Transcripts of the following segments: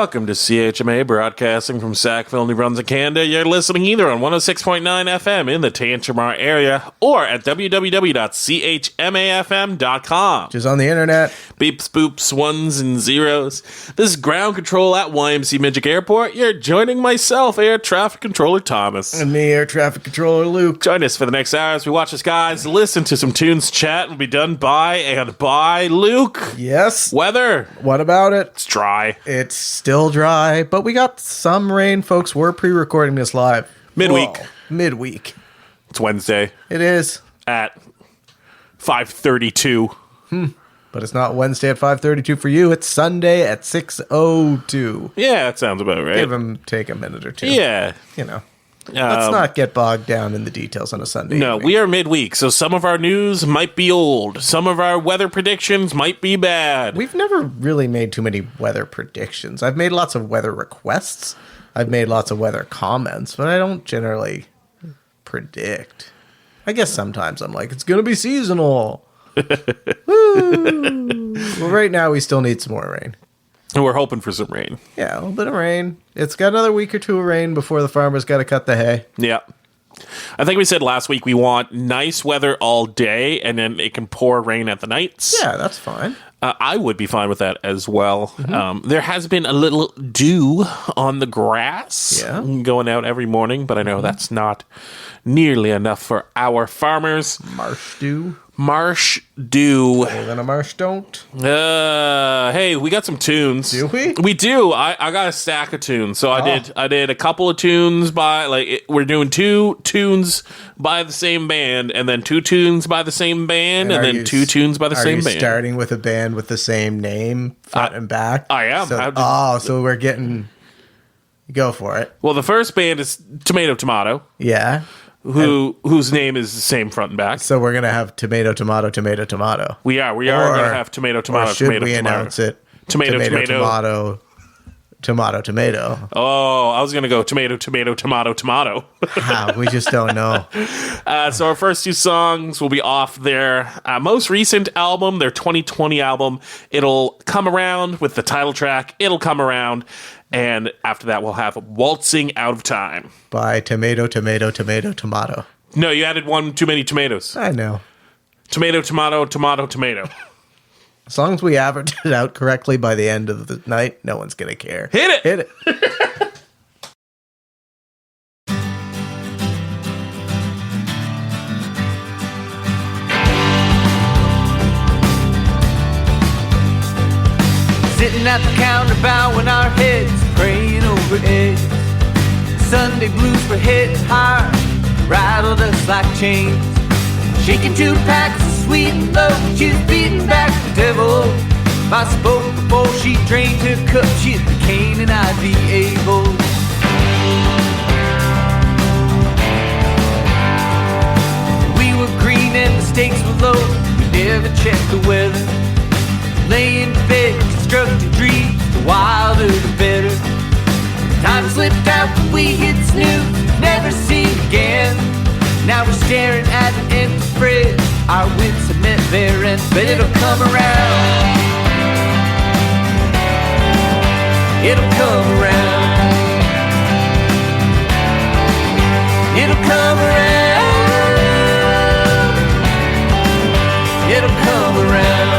Welcome to CHMA, broadcasting from Sackville, New Brunswick, Canada. You're listening either on 106.9 FM in the Tantramar area or at www.chmafm.com. Just on the internet. Beeps, boops, ones, and zeros. This is ground control at YMC Midgic Airport. You're joining myself, Air Traffic Controller Thomas. And me, Air Traffic Controller Luke. Join us for the next hour as we watch us guys listen to some tunes. Chat will be done by Luke. Yes. Weather. What about it? It's dry. It's still dry, but we got some rain, folks. We're pre-recording this live. Midweek. Whoa. Midweek. It's Wednesday. It is. At 5:32. But it's not Wednesday at 5:32 for you. It's Sunday at 6:02. Yeah, that sounds about right. Take a minute or two. Yeah. You know. Let's not get bogged down in the details on a Sunday No, evening. we are midweek, so some of our news might be old. Some of our weather predictions might be bad. We've never really made too many weather predictions. I've made lots of weather requests. I've made lots of weather comments, but I don't generally predict. I guess sometimes I'm like, it's going to be seasonal. Woo! Well, right now we still need some more rain. And we're hoping for some rain. Yeah, a little bit of rain. It's got another week or two of rain before the farmers got to cut the hay. Yeah. I think we said last week we want nice weather all day, and then it can pour rain at the nights. Yeah, that's fine. I would be fine with that as well. There has been a little dew on the grass going out every morning, but I know that's not nearly enough for our farmers. Marsh dew. Marsh dew. Better than a marsh don't. Hey, we got some tunes. Do we? We do. I got a stack of tunes. So I did a couple of tunes by we're doing 2 tunes by the same band, and then 2 tunes by the same band, and then 2 tunes by the same band. Are you starting with a band with the same name, front and back? I am. So we're getting. Go for it. Well, the first band is Tomato Tomato. Yeah. Whose name is the same front and back. So we're gonna have tomato, tomato, tomato, tomato. We are gonna have tomato, tomato, or should tomato, we tomato. announce it? Tomato, tomato, tomato, tomato. Oh, I was gonna go tomato, tomato, tomato, tomato. We just don't know. So our first 2 songs will be off their most recent album, their 2020 album. It'll come around with the title track. It'll come around. And after that, we'll have Waltzing Out of Time. By tomato, tomato, tomato, tomato. No, you added one too many tomatoes. I know. Tomato, tomato, tomato, tomato. As long as we average it out correctly by the end of the night, no one's going to care. Hit it! Hit it. Sitting at the counter, bowing our heads, praying over eggs. Sunday blues were hitting hard, rattled us like chains. Shaking 2 packs of sweet and low, she's beating back the devil. If I spoke before she drained her cup, she'd be Cain and I'd be Abel. We were green and the stakes were low, we never checked the weather. Laying bed, constructed dreams, the wilder the better. Time slipped out, but we hit snooze, never seen again. Now we're staring at an empty fridge, our wits have met their end, but it'll come around. It'll come around. It'll come around. It'll come around.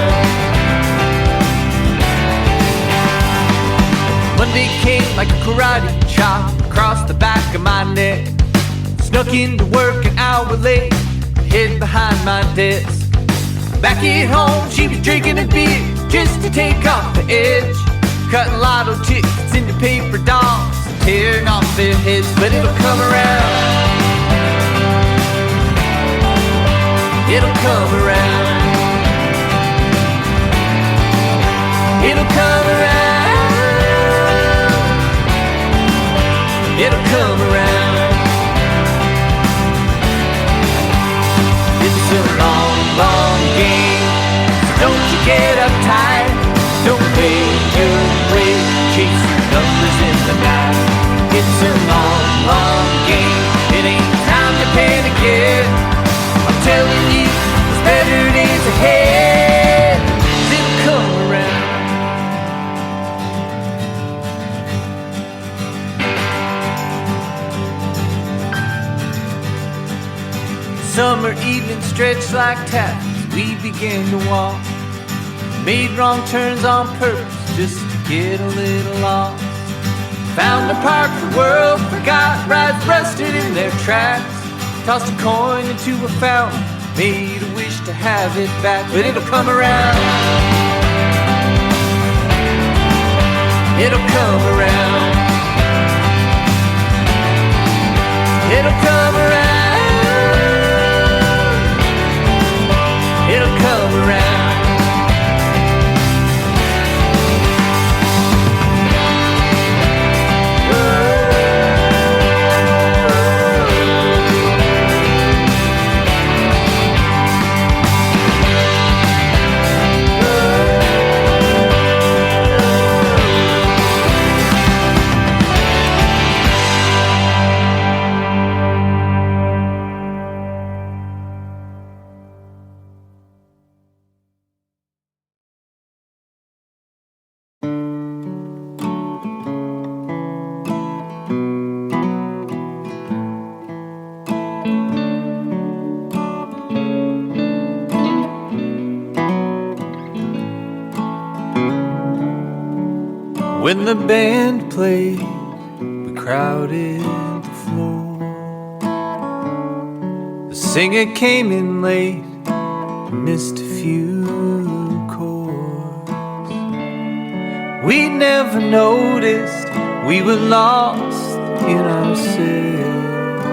Monday came like a karate chop across the back of my neck. Snuck into work an hour late, hid behind my desk. Back at home, she was drinking a beer just to take off the edge. Cutting lotto tickets into paper dolls, tearing off their heads, but it'll come around. It'll come around. It'll come around. It'll come around. It's a long, long game, so don't you get uptight. Don't make your way, chase your numbers in the night. It's a long, long game, it ain't time to panic yet. I'm telling you, there's better days ahead. It'll come around. Summer evening stretched like taps. We began to walk. Made wrong turns on purpose just to get a little lost. Found a park the world forgot. Rides rusted in their tracks. Tossed a coin into a fountain. Made a wish to have it back. But it'll come around. It'll come around. It'll come around. It'll come around. When the band played, we crowded the floor. The singer came in late, missed a few chords. We never noticed we were lost in ourselves.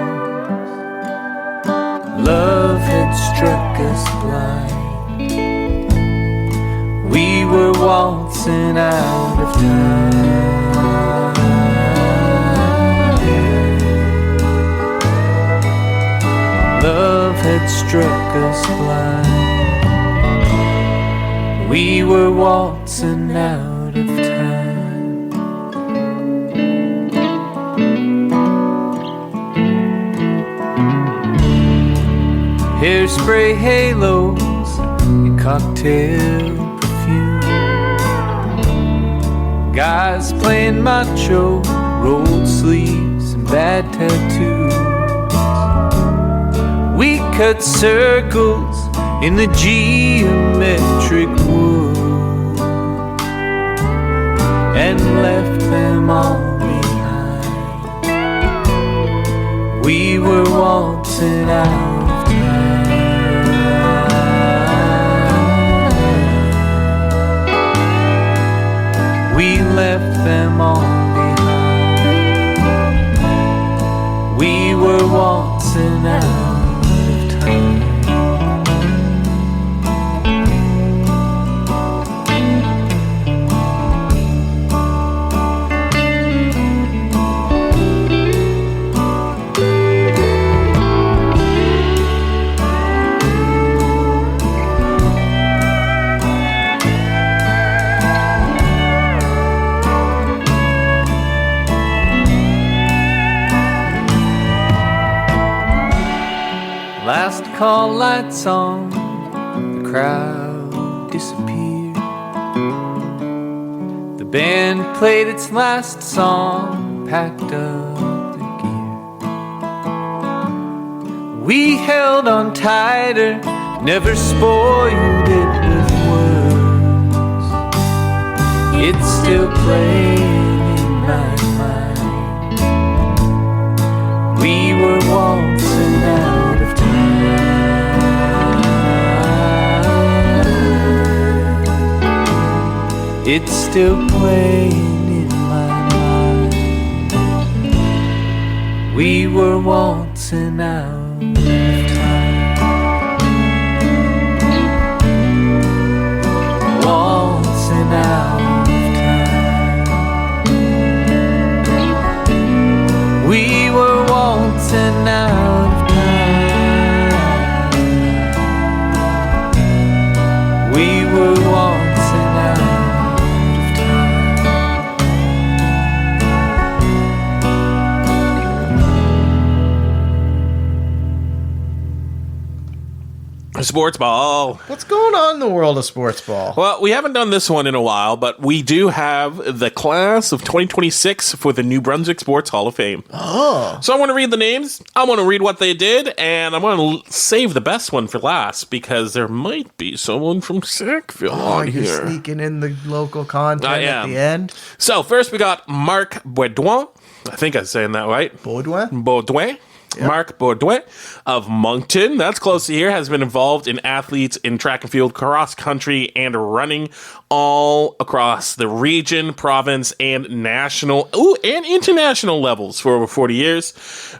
Love had struck us blind. We were waltzing out of time. Love had struck us blind. We were waltzing out of time. Hairspray halos and cocktail guys playing macho, rolled sleeves and bad tattoos. We cut circles in the geometric wood and left them all behind. We were waltzing out of time. We left them all behind. We were waltzing out of time. Last call lights on, the crowd disappeared. The band played its last song, packed up the gear. We held on tighter, never spoiled it with words. It's still playing in my mind. We were waltzing out. It's still playing in my mind. We were waltzing out of time. Waltzing out of time. We were waltzing out of time. We were waltzing out. Sports ball. What's going on in the world of sports ball? Well, we haven't done this one in a while, but we do have the class of 2026 for the New Brunswick Sports Hall of Fame. Oh. So I want to read the names. I want to read what they did, and I want to save the best one for last because there might be someone from Sackville on you're here. sneaking in the local content at the end. So first we got Marc Baudouin. I think I'm saying that right. Baudouin. Yep. Marc Baudouin of Moncton, that's close to here, has been involved in athletes in track and field, cross country, and running all across the region, province, and national, and international levels for over 40 years.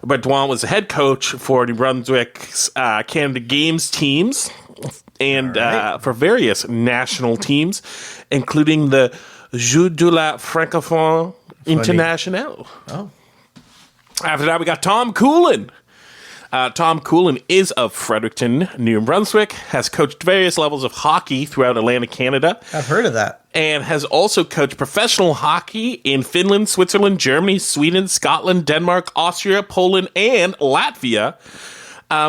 Baudouin was the head coach for New Brunswick's Canada Games teams and for various national teams, including the Jeux de la Francophone International. Oh. After that, we got Tom Coolin. Tom Coolin is of Fredericton, New Brunswick, has coached various levels of hockey throughout Atlantic Canada. I've heard of that. And has also coached professional hockey in Finland, Switzerland, Germany, Sweden, Scotland, Denmark, Austria, Poland, and Latvia.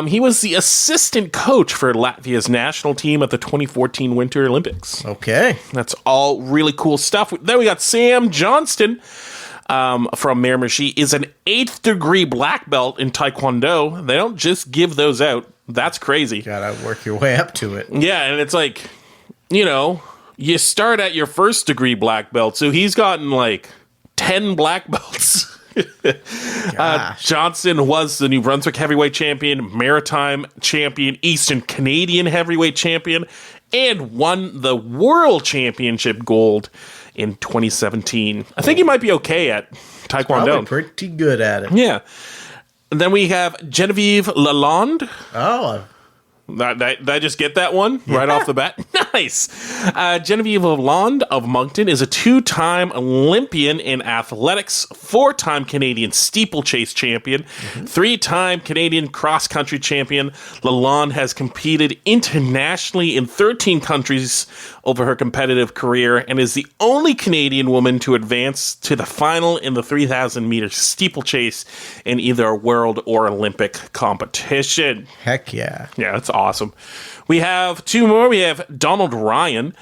He was the assistant coach for Latvia's national team at the 2014 Winter Olympics. Okay. That's all really cool stuff. Then we got Sam Johnston. From Miramichi, is an 8th degree black belt in Taekwondo. They don't just give those out. That's crazy. Gotta work your way up to it. Yeah, and it's like, you start at your 1st degree black belt. So he's gotten like 10 black belts. Johnson was the New Brunswick heavyweight champion, maritime champion, Eastern Canadian heavyweight champion, and won the world championship gold in 2017. I think he might be okay at Taekwondo. Probably pretty good at it. Yeah. And then we have Genevieve Lalonde. Oh. Did I just get that one right off the bat? Nice. Genevieve Lalonde of Moncton is a 2-time Olympian in athletics, 4-time Canadian steeplechase champion, 3-time Canadian cross-country champion. Lalonde has competed internationally in 13 countries over her competitive career and is the only Canadian woman to advance to the final in the 3,000-meter steeplechase in either a world or Olympic competition. Heck yeah. Yeah, that's awesome. We have 2 more. We have Donald Ryan.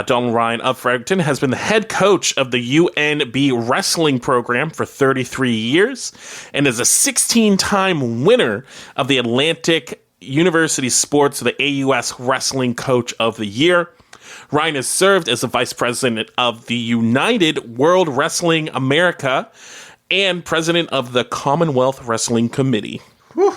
Donald Ryan of Fredericton has been the head coach of the UNB wrestling program for 33 years and is a 16-time winner of the Atlantic University Sports, the AUS Wrestling Coach of the Year. Ryan has served as the vice president of the United World Wrestling America and president of the Commonwealth Wrestling Committee. Whew.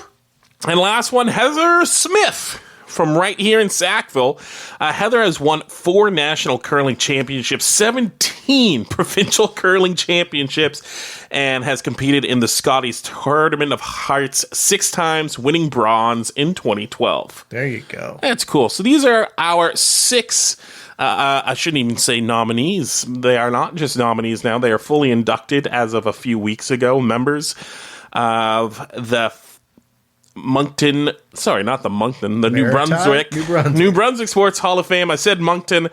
And last one, Heather Smith from right here in Sackville. Heather has won 4 national curling championships, 17 provincial curling championships, and has competed in the Scotties Tournament of Hearts 6 times, winning bronze in 2012. There you go. That's cool. So these are our 6, I shouldn't even say nominees. They are not just nominees now. They are fully inducted as of a few weeks ago, members of the Moncton, sorry, not the Moncton, the New Brunswick Sports Hall of Fame. I said Moncton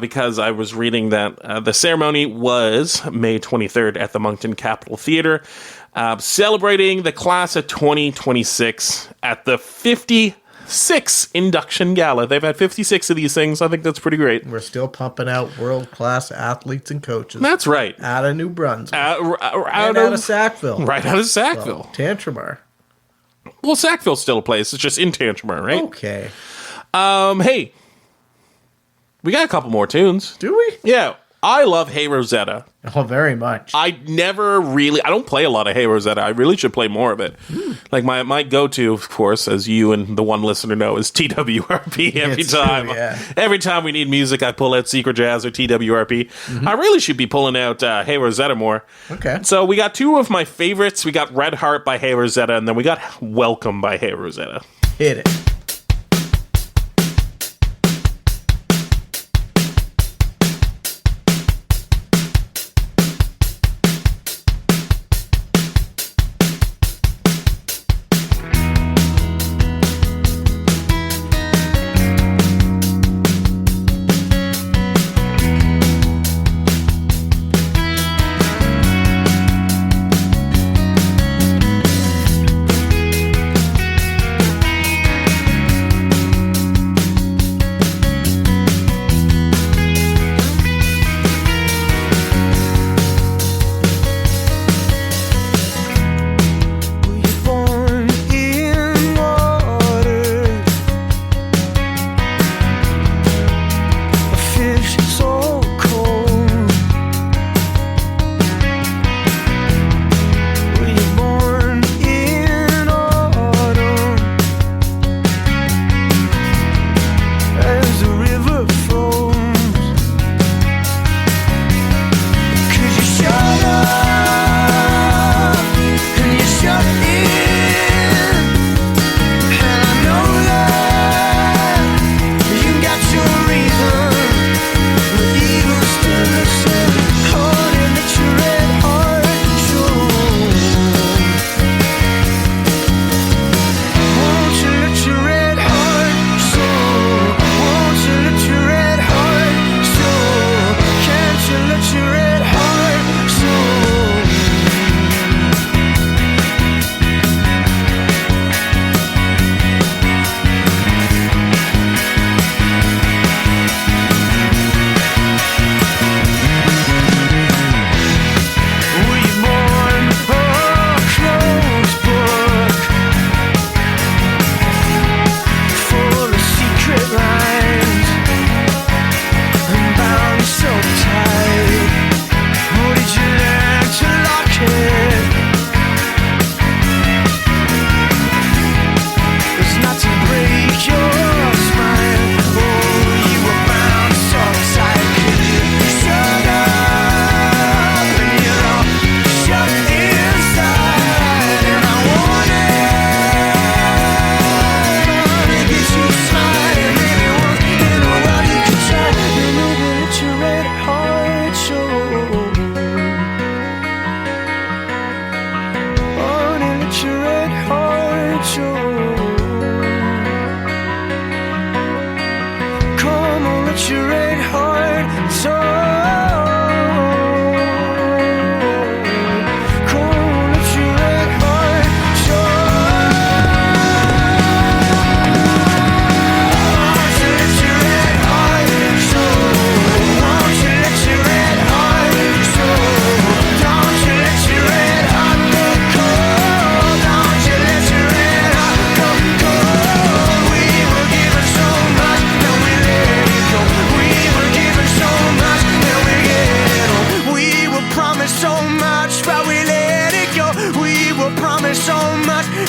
because I was reading that the ceremony was May 23rd at the Moncton Capitol Theatre, celebrating the class of 2026 at the 56 induction gala. They've had 56 of these things. I think that's pretty great. We're still pumping out world-class athletes and coaches. That's right. Out of New Brunswick. Out of Sackville. Right out of Sackville. Well, Tantramar. Well, Sackville's still a place. It's just in Tantramar, right? Okay. Hey, we got a couple more tunes. Do we? Yeah. I love Hey Rosetta. Oh, very much. I don't play a lot of Hey Rosetta. I really should play more of it. Like my go-to, of course, as you and the one listener know, is TWRP every time. True, yeah. Every time we need music, I pull out Secret Jazz or TWRP. I really should be pulling out Hey Rosetta more. Okay. So we got 2 of my favorites. We got Red Heart by Hey Rosetta, and then we got Welcome by Hey Rosetta. Hit it.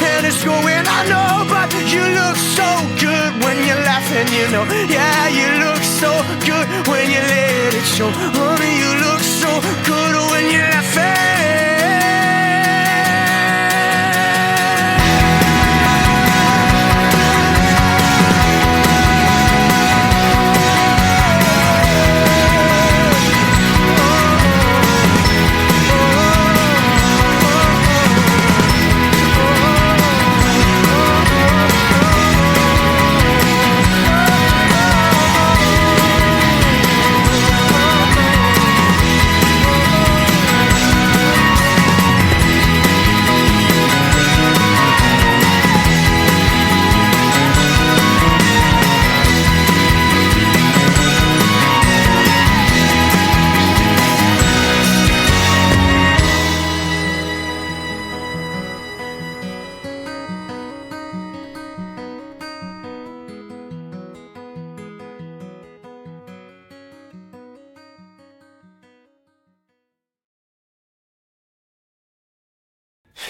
and it's going, I know, but you look so good when you're laughing, you know. Yeah, you look so good when you let it show. Honey, you look so good when you're laughing.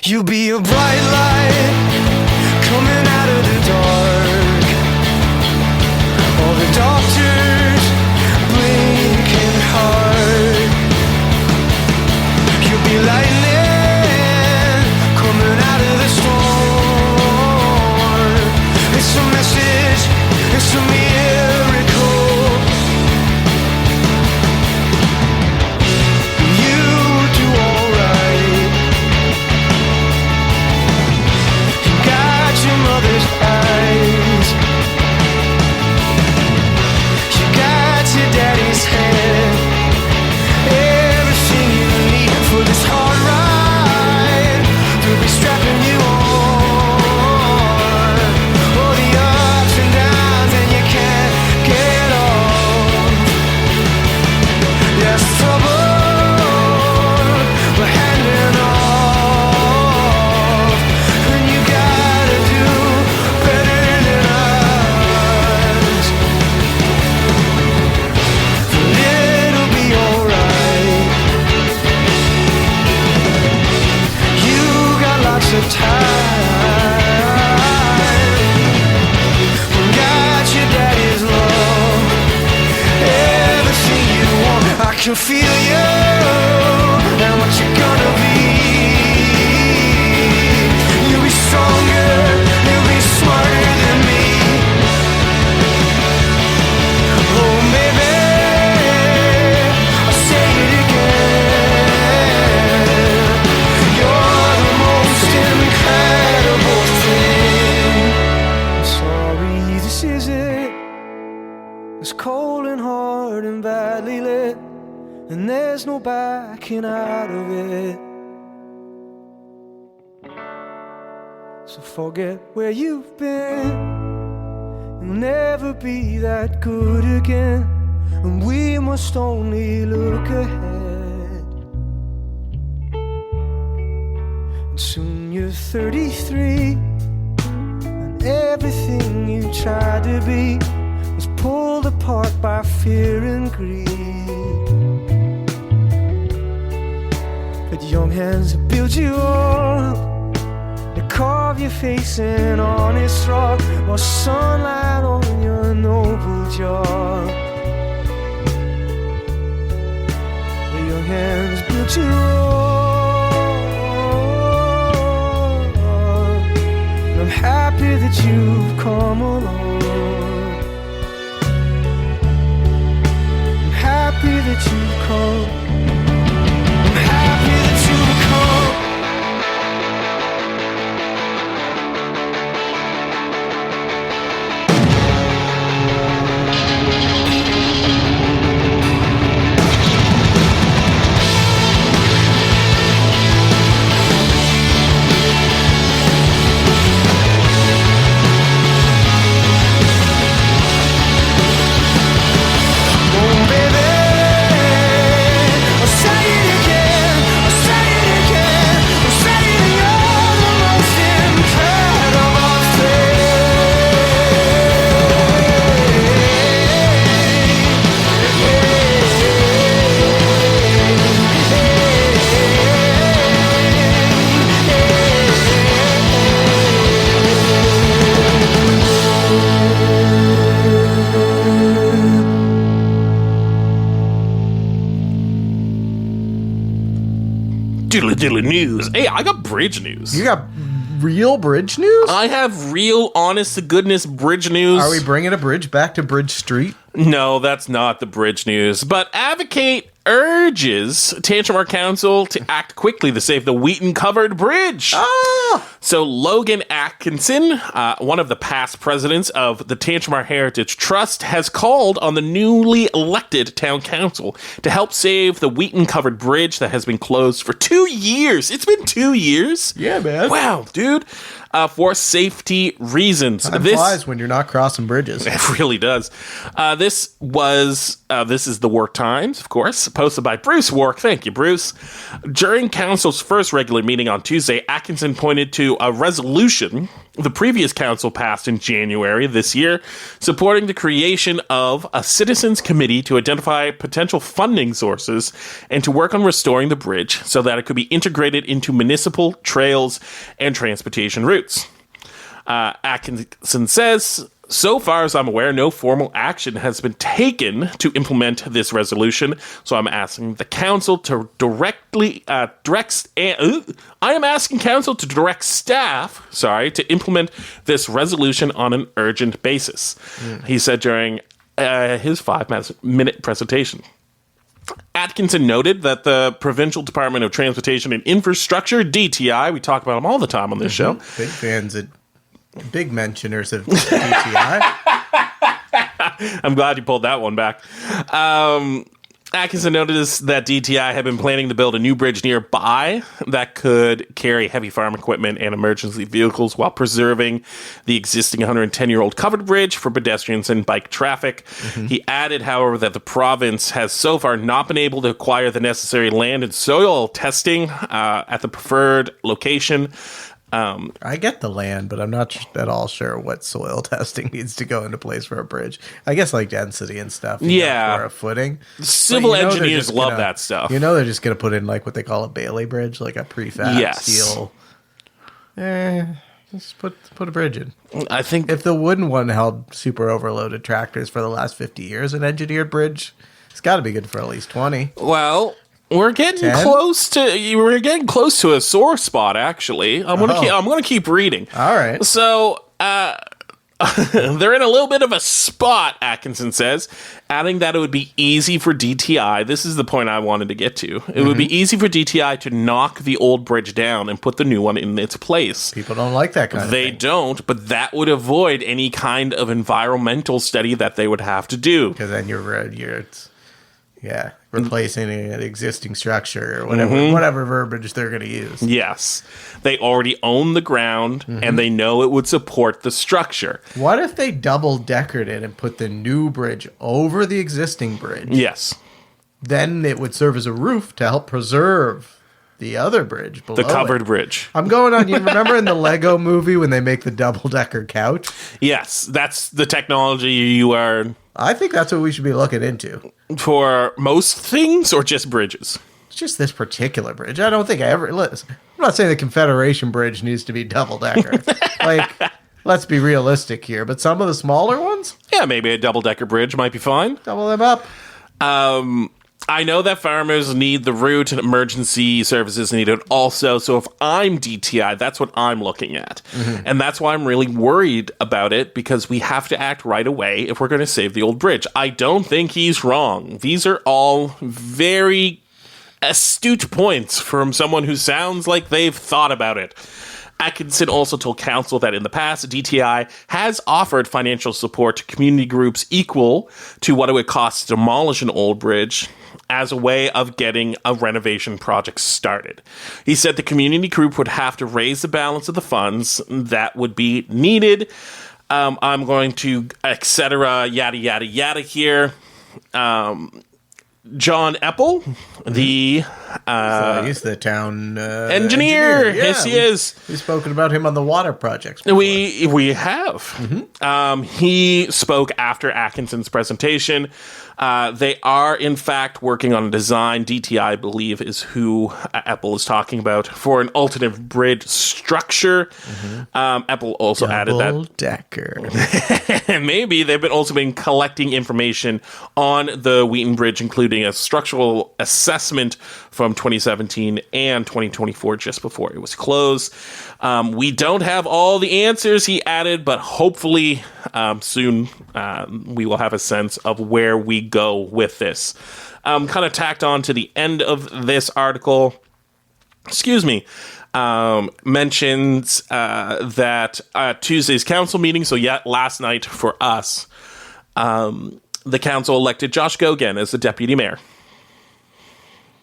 You'll be a bright light coming out of the dark. All the doctors blinking hard. You'll be lightning coming out of the storm. It's a message, it's a miracle. You do alright. Your mother's eyes. You got your daddy's hand. Everything you need for this hard ride. They'll be strapping you on. All the ups and downs and you can't get off. There's trouble, we're handing off. And you gotta do better than us. But it'll be alright. You got lots of time. Got your daddy's love. Everything you want, I can feel you and what you're gonna be. You'll be stronger, you'll be smarter than me. Oh, baby, I'll say it again. You're the most incredible thing. I'm sorry, this is it. It's cold and hard and badly lit, and there's no backing out of it. So forget where you've been. You'll never be that good again, and we must only look ahead. And soon you're 33, and everything you tried to be was pulled apart by fear and greed. But young hands build you up, they carve your face in honest rock, or sunlight on your noble jaw. The young hands build you up. I'm happy that you've come along. I'm happy that you've come. I'm happy that you've come. Diddly news. Hey, I got bridge news. You got real bridge news? I have real, honest to goodness bridge news. Are we bringing a bridge back to Bridge Street? No, that's not the bridge news. But Advocate urges Tantramar Council to act quickly to save the Wheaton-covered bridge. Ah! So Logan Atkinson, one of the past presidents of the Tantramar Heritage Trust, has called on the newly elected town council to help save the Wheaton-covered bridge that has been closed for 2 years. It's been 2 years? Yeah, man. Wow, dude. For safety reasons. Time flies when you're not crossing bridges. It really does. This is the Work Times, of course, posted by Bruce Wark. Thank you, Bruce. During council's first regular meeting on Tuesday, Atkinson pointed to a resolution the previous council passed in January this year, supporting the creation of a citizens committee to identify potential funding sources and to work on restoring the bridge so that it could be integrated into municipal trails and transportation routes. Atkinson says, so far as I'm aware, no formal action has been taken to implement this resolution, so I'm asking the council to direct staff, to implement this resolution on an urgent basis. He said during his 5-minute presentation. Atkinson noted that the Provincial Department of Transportation and Infrastructure, DTI, we talk about them all the time on this show. Big fans of, big mentioners of DTI. I'm glad you pulled that one back. Atkinson noticed that DTI had been planning to build a new bridge nearby that could carry heavy farm equipment and emergency vehicles while preserving the existing 110-year-old covered bridge for pedestrians and bike traffic. He added, however, that the province has so far not been able to acquire the necessary land and soil testing at the preferred location. I get the land, but I'm not at all sure what soil testing needs to go into place for a bridge. I guess like density and stuff. For a footing. Civil engineers love that stuff. You know they're just going to put in like what they call a Bailey bridge, like a prefab steel. Just put a bridge in. I think if the wooden one held super overloaded tractors for the last 50 years, an engineered bridge, it's got to be good for at least 20. Well, we're getting close to a sore spot. Actually, I'm gonna keep reading. All right. So they're in a little bit of a spot. Atkinson says, adding that it would be easy for DTI. This is the point I wanted to get to. It would be easy for DTI to knock the old bridge down and put the new one in its place. People don't like that kind of thing. They don't, but that would avoid any kind of environmental study that they would have to do. Because then you're replacing an existing structure or whatever verbiage they're going to use. Yes. They already own the ground, and they know it would support the structure. What if they double-deckered it and put the new bridge over the existing bridge? Yes. Then it would serve as a roof to help preserve the other bridge below the covered bridge. I'm going on. You remember in the Lego movie when they make the double-decker couch? Yes. That's the technology you are... I think that's what we should be looking into. For most things or just bridges? It's just this particular bridge. I don't think listen, I'm not saying the Confederation Bridge needs to be double-decker. Let's be realistic here. But some of the smaller ones? Yeah, maybe a double-decker bridge might be fine. Double them up. I know that farmers need the route and emergency services need it also. So if I'm DTI, that's what I'm looking at. And that's why I'm really worried about it, because we have to act right away if we're going to save the old bridge. I don't think he's wrong. These are all very astute points from someone who sounds like they've thought about it. Atkinson also told council that in the past, DTI has offered financial support to community groups equal to what it would cost to demolish an old bridge as a way of getting a renovation project started. He said the community group would have to raise the balance of the funds that would be needed. I'm going to et cetera, yada, yada, yada here. John Eppel, the he's the town engineer. Yeah, yes, he is. We've spoken about him on the water projects before. We have. He spoke after Atkinson's presentation. They are, in fact, working on a design. DTI, I believe, is who Apple is talking about for an alternate bridge structure. Apple also added that. Double-decker. And maybe they've also been collecting information on the Wheaton Bridge, including a structural assessment from 2017 and 2024, just before it was closed. We don't have all the answers, he added, but hopefully soon we will have a sense of where we go with this. Kind of tacked on to the end of this article, mentions that Tuesday's council meeting, so last night for us, the council elected Josh Gogan as the deputy mayor.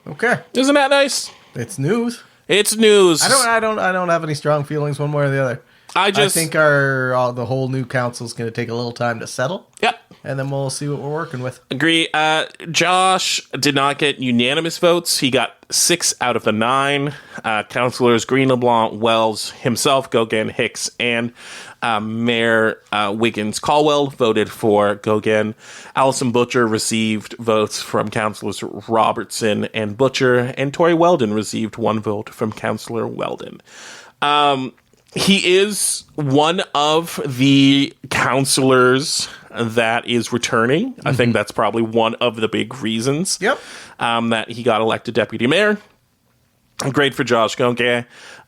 Okay. Isn't that nice? It's news. It's news. I don't have any strong feelings one way or the other. I think the whole new council is going to take a little time to settle. Yep. And then we'll see what we're working with. Agree. Josh did not get unanimous votes. He got 6 out of the 9. Councilors Green, LeBlanc, Wells, himself, Gogan, Hicks, and Mayor Wiggins Caldwell voted for Gogan. Allison Butcher received votes from Councilors Robertson and Butcher, and Tori Weldon received 1 vote from Councilor Weldon. He is one of the councilors that is returning. I think that's probably one of the big reasons that he got elected deputy mayor. Great for Josh Gogan.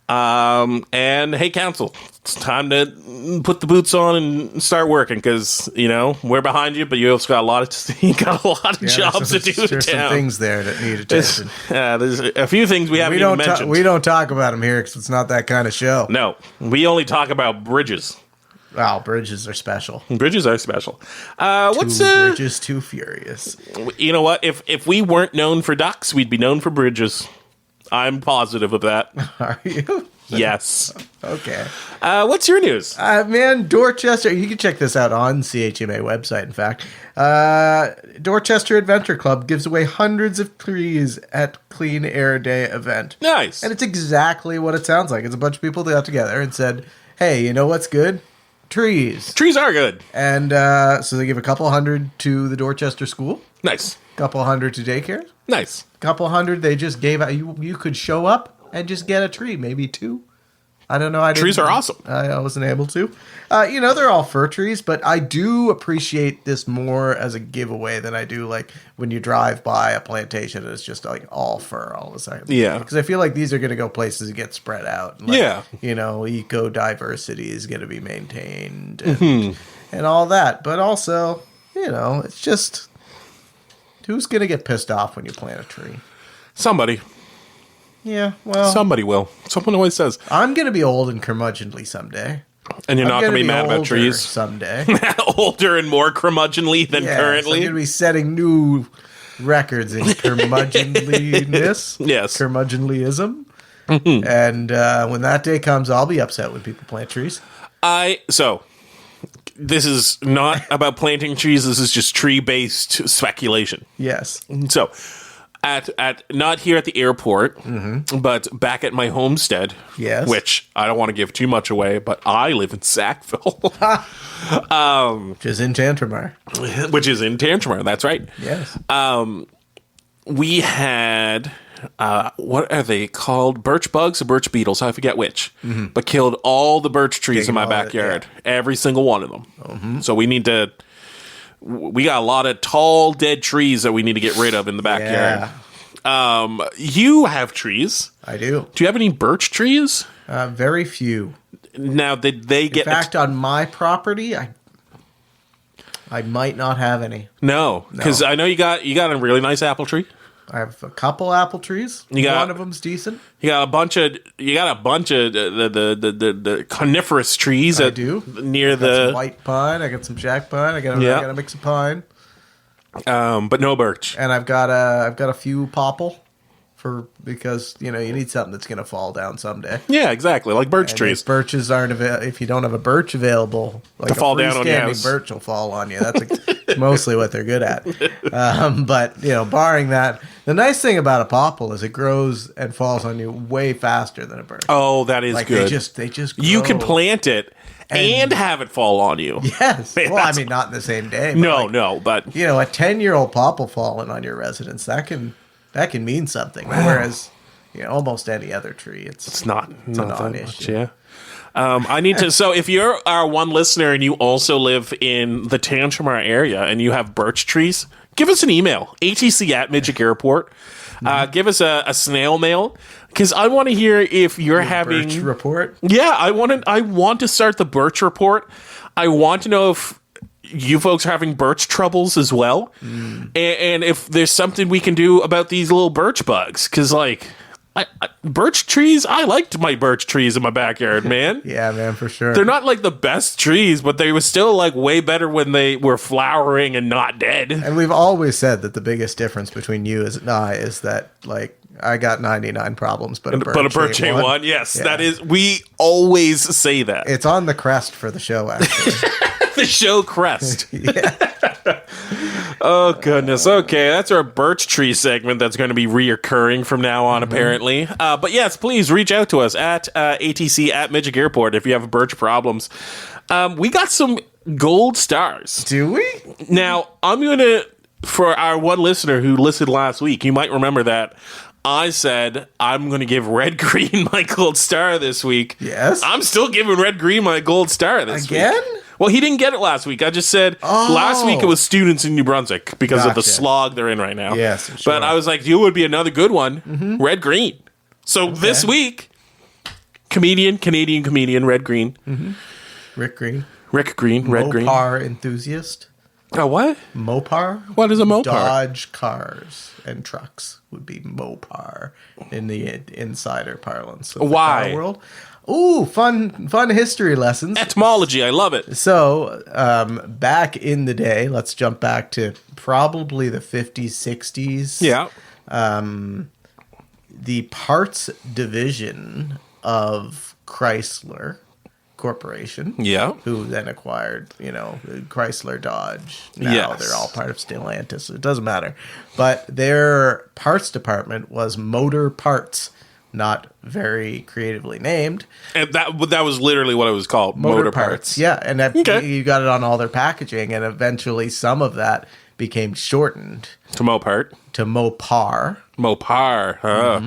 And hey, council, it's time to put the boots on and start working because, we're behind you, but you also got a lot of jobs to do. There's some things there that need attention. There's a few things we haven't even mentioned. We don't talk about them here because it's not that kind of show. No, we only talk about bridges. Wow, bridges are special. Bridges are special. Bridges too furious. You know what? If we weren't known for ducks, we'd be known for bridges. I'm positive of that. Are you? Yes. Okay. What's your news? Man, Dorchester, you can check this out on CHMA website, in fact. Dorchester Adventure Club gives away hundreds of trees at Clean Air Day event. Nice. And it's exactly what it sounds like. It's a bunch of people that got together and said, hey, you know what's good? Trees. Trees are good. And so they give a couple hundred to the Dorchester School. Nice. A couple hundred to daycare. Nice. A couple hundred they just gave out. You could show up and just get a tree, maybe 2. I don't know. Trees are awesome. I wasn't able to. They're all fir trees, but I do appreciate this more as a giveaway than I do like when you drive by a plantation and it's just like all fir all of a sudden. Yeah. Because I feel like these are going to go places and get spread out. Eco diversity is going to be maintained and all that. But also, it's just who's going to get pissed off when you plant a tree? Somebody. Yeah, well... Somebody will. Someone always says. I'm going to be old and curmudgeonly someday. And you're not going to be mad about trees? Someday. Older and more curmudgeonly than currently? I'm going to be setting new records in curmudgeonliness. Yes. Curmudgeonlyism. And when that day comes, I'll be upset when people plant trees. This is not about planting trees. This is just tree-based speculation. Yes. So... At not here at the airport, but back at my homestead. Yes. Which I don't want to give too much away, but I live in Sackville. Which is in Tantramar. That's right. Yes. We had what are they called? Birch bugs or birch beetles? I forget which. But killed all the birch trees in my backyard. Every single one of them. So we got a lot of tall, dead trees that we need to get rid of in the backyard. Yeah. You have trees. I do. Do you have any birch trees? Very few. Now, did they get... In fact, on my property, I might not have any. No, because I know you got a really nice apple tree. I have a couple apple trees. One of them's decent. You got a bunch of the coniferous trees. I do. Near some white pine. I got some jack pine. I got a mix of pine. But no birch. And I've got a few popple because you need something that's going to fall down someday. Yeah, exactly. Like birch trees. If birches aren't if you don't have a birch available, like to fall down on your house, birch will fall on you. That's mostly what they're good at. But barring that, the nice thing about a popple is it grows and falls on you way faster than a birch. Oh, that is good. They just grow. You can plant it, and have it fall on you. Yes. Man, Well, I mean, not in the same day. But No, but a 10-year-old popple falling on your residence, that can mean something. Whereas, almost any other tree, it's not a that non-issue. much, yeah. I need to. So, if you're our one listener and you also live in the Tantramar area and you have birch trees, give us an email, atc@Midgic Airport. Give us a snail mail because I want to hear if you're having birch report. Yeah, I want to start the birch report. I want to know if you folks are having birch troubles as well, and if there's something we can do about these little birch bugs. Because birch trees, I liked my birch trees in my backyard, man. Yeah, man, for sure. They're not like the best trees, but they were still like way better when they were flowering and not dead. And we've always said that the biggest difference between you and I is that, like, I got 99 problems, but a birch ain't one. one. Yes, Yeah. that is. We always say that. It's on the crest for the show, actually. The show crest. Yeah. Oh, goodness. Okay, that's our birch tree segment that's going to be reoccurring from now on, apparently. But yes, please reach out to us at ATC@Midgic Airport if you have birch problems. We got some gold stars. Do we? Now, I'm going to, for our one listener who listened last week, you might remember that I said I'm going to give Red Green my gold star this week. Yes. I'm still giving Red Green my gold star this week. Again? Well, he didn't get it last week. I just said last week it was students in New Brunswick because of the Gotcha. slog they're in right now. Yes, sure. But I was like, you would be another good one. Red Green. So this week, Canadian comedian, Red Green. Rick Green. Rick Green, Red Green. Mopar enthusiast. Oh, what? Mopar? What is a Mopar? Dodge cars and trucks would be Mopar in the insider parlance of the Why? car world. Ooh, fun history lessons. Etymology, I love it. So, back in the day, let's jump back to probably the 50s, 60s. Yeah. The parts division of Chrysler Corporation. Yeah. Who then acquired, Chrysler, Dodge. Now Yes. they're all part of Stellantis. So it doesn't matter. But their parts department was Motor Parts. Not very creatively named. And that was literally what it was called. Motor parts. Yeah. And Okay. you got it on all their packaging. And eventually some of that became shortened To Mopart. to Mopar. Mopar. Huh.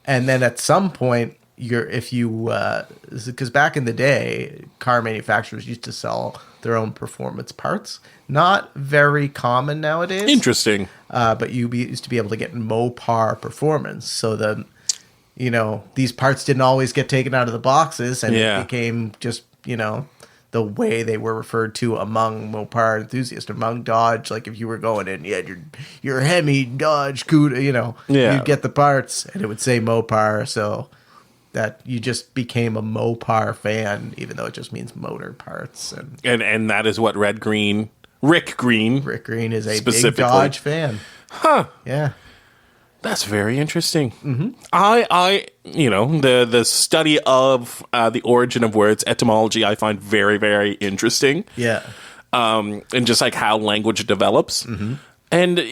And then at some point, because back in the day, car manufacturers used to sell their own performance parts. Not very common nowadays. Interesting. But used to be able to get Mopar performance. So these parts didn't always get taken out of the boxes, and Yeah. it became just, the way they were referred to among Mopar enthusiasts, among Dodge. Like if you were going in, you had your Hemi Dodge Cuda, Yeah. you'd get the parts, and it would say Mopar, so that you just became a Mopar fan, even though it just means motor parts. And that is what Rick Green Rick Green is a big Specifically. Dodge fan. Huh. Yeah. That's very interesting. I the study of the origin of words, etymology, I find very, very interesting. Yeah. And just like how language develops. And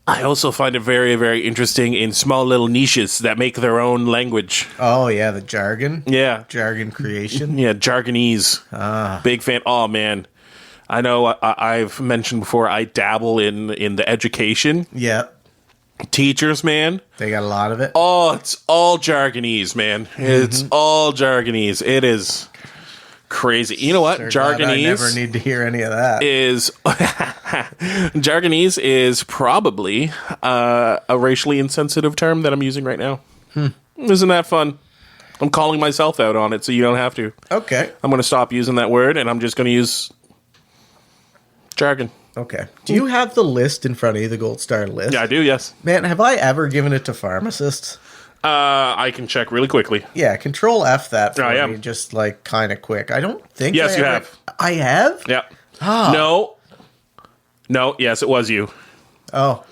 I also find it very, very interesting in small little niches that make their own language. Oh, yeah, the jargon. Yeah. Jargon creation. Yeah, jargonese. Big fan. Oh, man. I know I've mentioned before I dabble in the education. Yeah. Teachers, man. They got a lot of it. Oh, it's all jargonese, man. It's all jargonese. It is crazy. You know what? Sure glad I never need to hear any of that. Is jargonese is probably a racially insensitive term that I'm using right now. Isn't that fun? I'm calling myself out on it, so you don't have to. Okay. I'm going to stop using that word, and I'm just going to use jargon. Okay. Do you have the list in front of you, the gold star list? Yeah, I do. Yes. Man, have I ever given it to pharmacists? I can check really quickly. Yeah, Control F that for I am. me, just like kind of quick. I don't think. Yes, I you ever- have. I have. Yeah. Ah. No. Yes, it was you. Oh,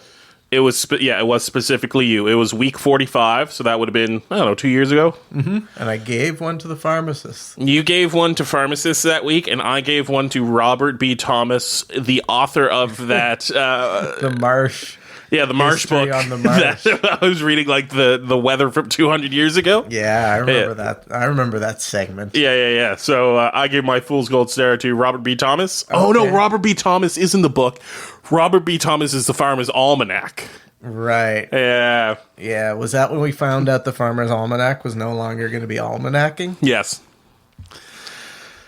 It was. It was specifically you. It was week 45, so that would have been 2 years ago. and I gave one to the pharmacist. You gave one to pharmacists that week, and I gave one to Robert B. Thomas, the author of that. The Marsh Yeah, the Marsh history book. on the Marsh. I was reading like the weather from 200 years ago. Yeah, I remember that. I remember that segment. Yeah. So I gave my Fool's Gold Star to Robert B. Thomas. Oh, no, Okay. Robert B. Thomas is in the book. Robert B. Thomas is the Farmer's Almanac. Right. Yeah. Yeah. Was that when we found out the Farmer's Almanac was no longer going to be almanacking? Yes,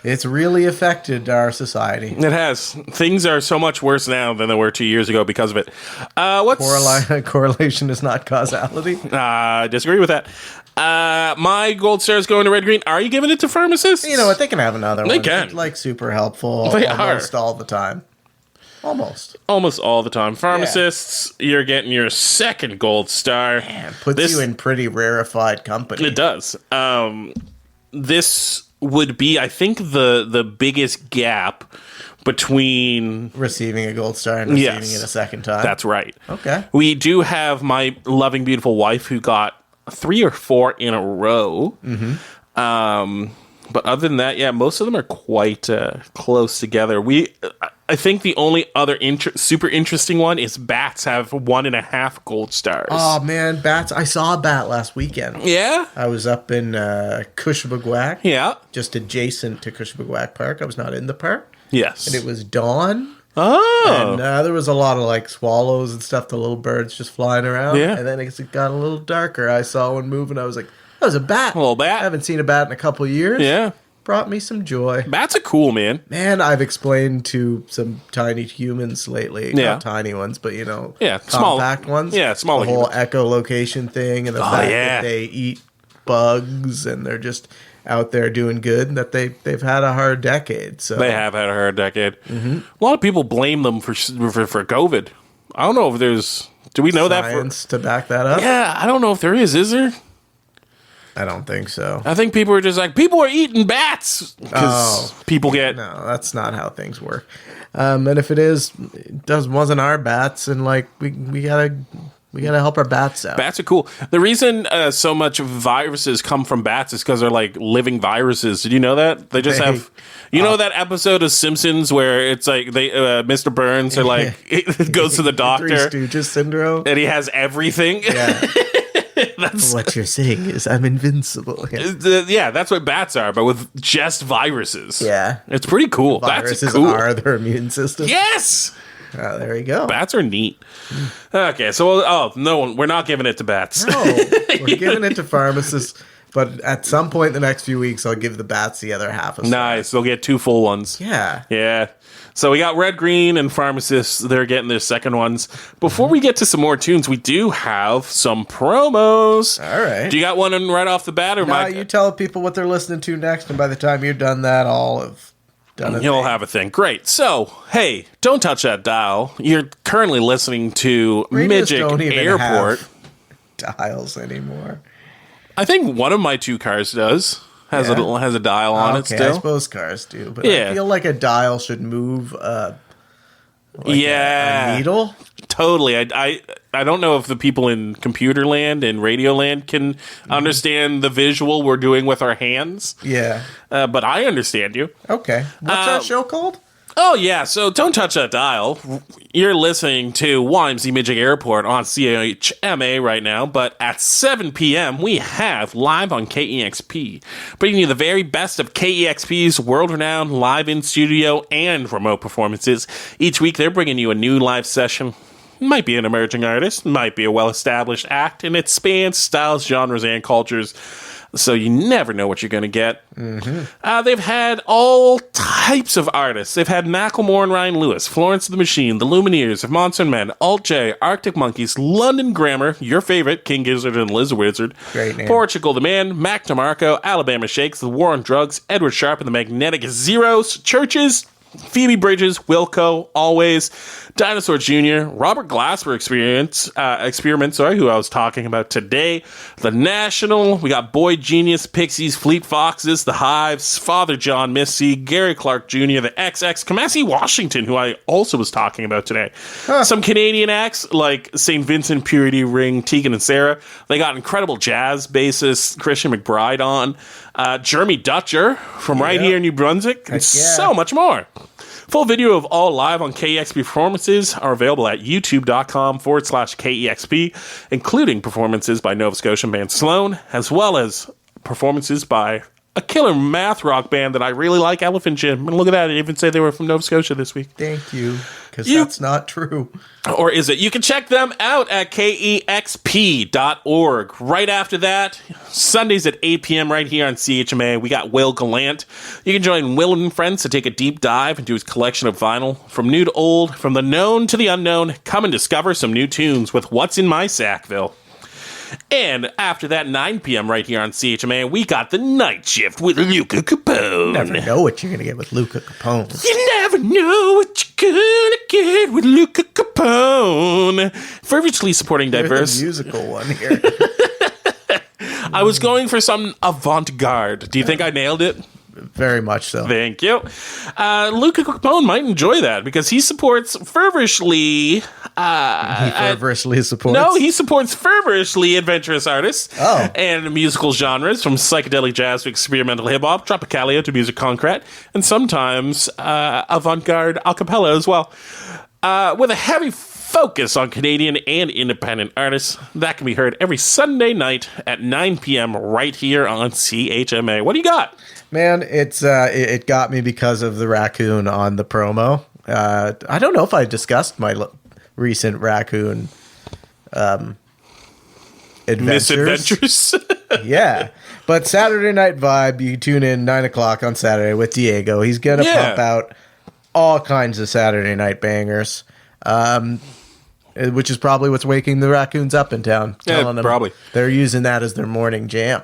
It's really affected our society. it has. Things are so much worse now than they were 2 years ago because of it. Correlation is not causality. I disagree with that. My gold star is going to Red Green. Are you giving it to pharmacists? You know what? They can have another one. They can. It's like super helpful They almost are. all the time. Almost. Almost all the time. Pharmacists, you're getting your second gold star. Man, puts you in pretty rarefied company. It does. This would be, I think, the biggest gap between. Receiving a gold star and receiving Yes. it a second time. That's right. Okay. We do have my loving, beautiful wife who got 3 or 4 in a row. Mm-hmm. But other than that, yeah, most of them are quite close together. I think the only other super interesting one is bats have 1.5 gold stars. Oh, man, bats. I saw a bat last weekend. Yeah? I was up in Cushbagwack, Yeah. just adjacent to Cushbagwack Park. I was not in the park. Yes. And it was dawn. Oh. And there was a lot of like swallows and stuff, the little birds just flying around. Yeah. And then as it got a little darker, I saw one move and I was like, that was a bat. A little bat. I haven't seen a bat in a couple of years. Yeah. Brought me some joy. Bats are cool, man. Man, I've explained to some tiny humans lately. Yeah. Not tiny ones, but Yeah, small- compact ones. yeah, smaller The whole humans. echolocation thing and the fact that they eat bugs and they're just out there doing good, and that they've had a hard decade. So They have had a hard decade. Mm-hmm. A lot of people blame them for COVID. I don't know if there's. Do we know that for? science to back that up? Yeah, I don't know if there is. Is there? I don't think so. I think people are just like, people are eating bats because people get. No, that's not how things work. And if it is, wasn't our bats, and like we gotta help our bats out. Bats are cool. The reason so much viruses come from bats is because they're like living viruses. Did you know that? They just have. You know that episode of Simpsons where it's like they, Mr. Burns, are like goes to the doctor Three Stooges syndrome. and he has everything. Yeah. That's What you're saying is I'm invincible. Yeah. yeah, that's what bats are, but with just viruses. Yeah. It's pretty cool. Viruses Bats are cool. are their immune system. Yes. Oh, there you go. Bats are neat. Okay, so we're not giving it to bats. No, we're giving it to pharmacists, but at some point in the next few weeks, I'll give the bats the other half. Nice. They'll get 2 full ones. Yeah. Yeah. So we got Red, Green, and Pharmacists. They're getting their second ones. Before we get to some more tunes, we do have some promos. All right. Do you got one right off the bat? Or Now you tell people what they're listening to next, and by the time you're done that, I'll have done it. You'll have a thing. Great. So, hey, don't touch that dial. You're currently listening to Radios don't Midgic even Airport. have dials anymore. I think one of my 2 cars does. Has Yeah. a dial on it Okay, I still. suppose cars do, but Yeah. I feel like a dial should move. Yeah. A needle. Totally. I don't know if the people in computer land and radio land can understand the visual we're doing with our hands, Yeah. but I understand you. Okay. What's our show called? Oh, yeah, so don't touch that dial. You're listening to YMC Midgic Airport on CHMA right now, but at 7 p.m., we have live on KEXP, bringing you the very best of KEXP's world-renowned live in-studio and remote performances. Each week, they're bringing you a new live session. Might be an emerging artist, might be a well-established act, and it spans styles, genres, and cultures. So you never know what you're going to get. Mm-hmm. They've had all types of artists. They've had Macklemore and Ryan Lewis, Florence and the Machine, The Lumineers of Monster Men, Alt J, Arctic Monkeys, London Grammar, your favorite, King Gizzard and Liz Wizard, Great name. Portugal the Man, Mac DeMarco, Alabama Shakes, The War on Drugs, Edward Sharp and the Magnetic Zeros, Churches, Phoebe Bridges, Wilco, Always, Dinosaur Jr., Robert Glasper Experiment, who I was talking about today, The National, we got Boy Genius, Pixies, Fleet Foxes, The Hives, Father John Misty, Gary Clark Jr., The XX, Kamasi Washington, who I also was talking about today. Some Canadian acts like St. Vincent, Purity Ring, Tegan and Sarah. They got incredible jazz bassist Christian McBride on. Jeremy Dutcher from right here in New Brunswick, and so much more. Full video of all live on KEXP performances are available at youtube.com/KEXP, including performances by Nova Scotian band Sloan, as well as performances by a killer math rock band that I really like, Elephant Gym. And look at that, I even say they were from Nova Scotia this week. Thank you, because that's not true. Or is it? You can check them out at kexp.org. Right after that, Sundays at 8 p.m. right here on CHMA, we got Will Gallant. You can join Will and friends to take a deep dive into his collection of vinyl. From new to old, from the known to the unknown, come and discover some new tunes with What's in My Sackville. And after that, 9 p.m. right here on CHMA, we got The Night Shift with Luca Capone. You never know what you're going to get with Luca Capone. You never know what you're going to get with Luca Capone. Fervently supporting diverse. The musical one here. I was going for some avant-garde. Do you think I nailed it? Very much so. Thank you. Luca Capone might enjoy that because he supports fervently. He fervently supports? No, he supports fervently adventurous artists Oh. and musical genres from psychedelic jazz to experimental hip hop, tropicalia to music concrete, and sometimes avant-garde a cappella as well. With a heavy focus on Canadian and independent artists. That can be heard every Sunday night at 9 p.m. right here on CHMA. What do you got? Man, it got me because of the raccoon on the promo. I don't know if I discussed my recent raccoon adventures. Misadventures. Yeah. But Saturday Night Vibe, you tune in 9 o'clock on Saturday with Diego. He's going to pump out all kinds of Saturday night bangers. Which is probably what's waking the raccoons up in town. Telling them probably. They're using that as their morning jam.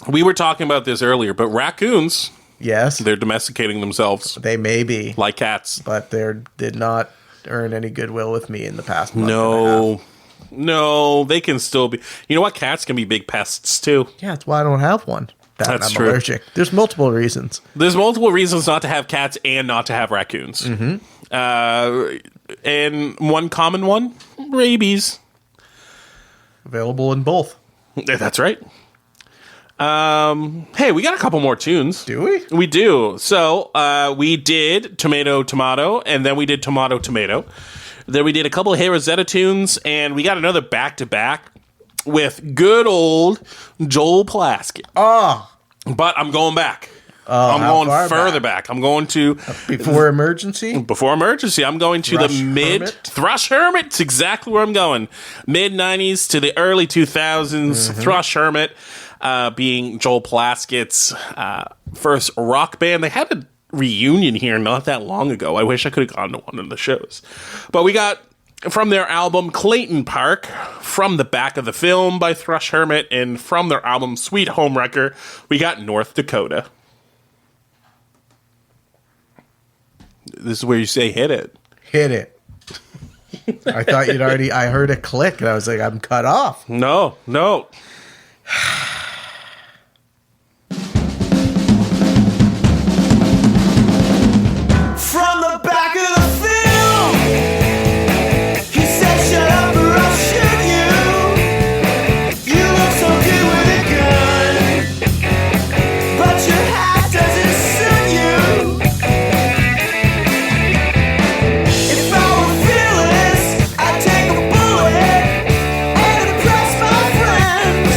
We were talking about this earlier, but raccoons, Yes. they're domesticating themselves They may be. like cats. But they did not earn any goodwill with me in the past month and a half. No, they can still be. You know what? Cats can be big pests too. Yeah, that's why I don't have one. That's I'm true. allergic. There's multiple reasons. There's multiple reasons not to have cats and not to have raccoons. And one common one, rabies. Available in both. That's right. Hey, we got a couple more tunes. Do we? We do. So we did Tomato Tomato, and then we did Tomato Tomato. Then we did a couple of Hey Rosetta tunes, and we got another back-to-back with good old Joel Plaskett. Oh. But I'm going back. Oh, I'm how going far further back. I'm going to... Before Emergency? Before Emergency, I'm going to Thrush the mid... Hermit? Thrush Hermit. It's exactly where I'm going. Mid-90s to the early 2000s. Thrush Hermit being Joel Plaskett's first rock band. They had a reunion here not that long ago. I wish I could have gone to one of the shows. But we got... from their album Clayton Park, from the back of the film by Thrush Hermit, and from their album Sweet Home Wrecker, we got North Dakota. This is where you say hit it. Hit it. I thought you'd already... I heard a click, and I was like, I'm cut off. No. From the back of the film, he said, "Shut up or I'll shoot you. You look so good with a gun, but your hat doesn't suit you. If I were fearless, I'd take a bullet and impress my friends.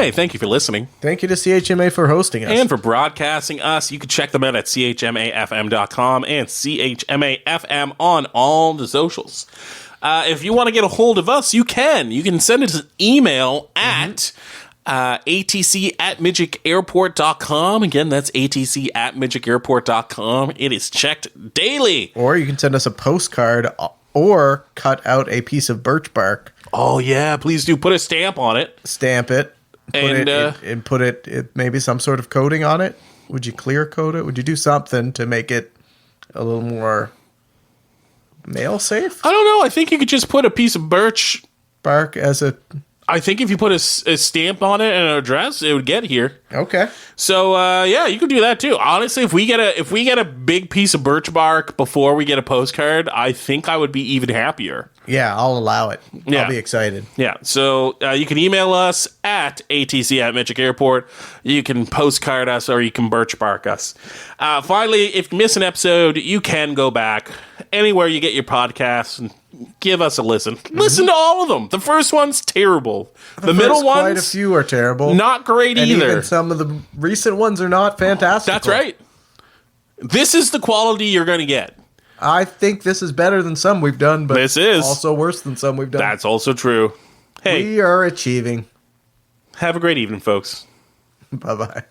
Hey, thank you for listening. Thank you to CHMA for hosting us. And for broadcasting us. You can check them out at chmafm.com and chmafm on all the socials. If you want to get a hold of us, you can. You can send us an email at atc@midgicairport.com. Again, that's atc@midgicairport.com. It is checked daily. Or you can send us a postcard or cut out a piece of birch bark. Oh, yeah. Please do put a stamp on it. Stamp it. And put it maybe some sort of coating on it. Would you clear coat it? Would you do something to make it a little more mail safe? I don't know. I think you could just put a piece of birch Bark as a... I think if you put a stamp on it and an address, it would get here. Okay. So yeah, you could do that too. Honestly, if we get a big piece of birch bark before we get a postcard, I think I would be even happier. Yeah, I'll allow it. Yeah. I'll be excited. Yeah. So you can email us at atc@Midgic Airport. You can postcard us or you can birch bark us. Finally, if you miss an episode, you can go back anywhere you get your podcasts and give us a listen. Listen to all of them. The first one's terrible. The middle ones, quite a few are terrible. not great and either. even some of the recent ones are not fantastic. That's right. This is the quality you're going to get. I think this is better than some we've done, but This is. also worse than some we've done. That's also true. Hey, We are achieving. have a great evening, folks. Bye-bye.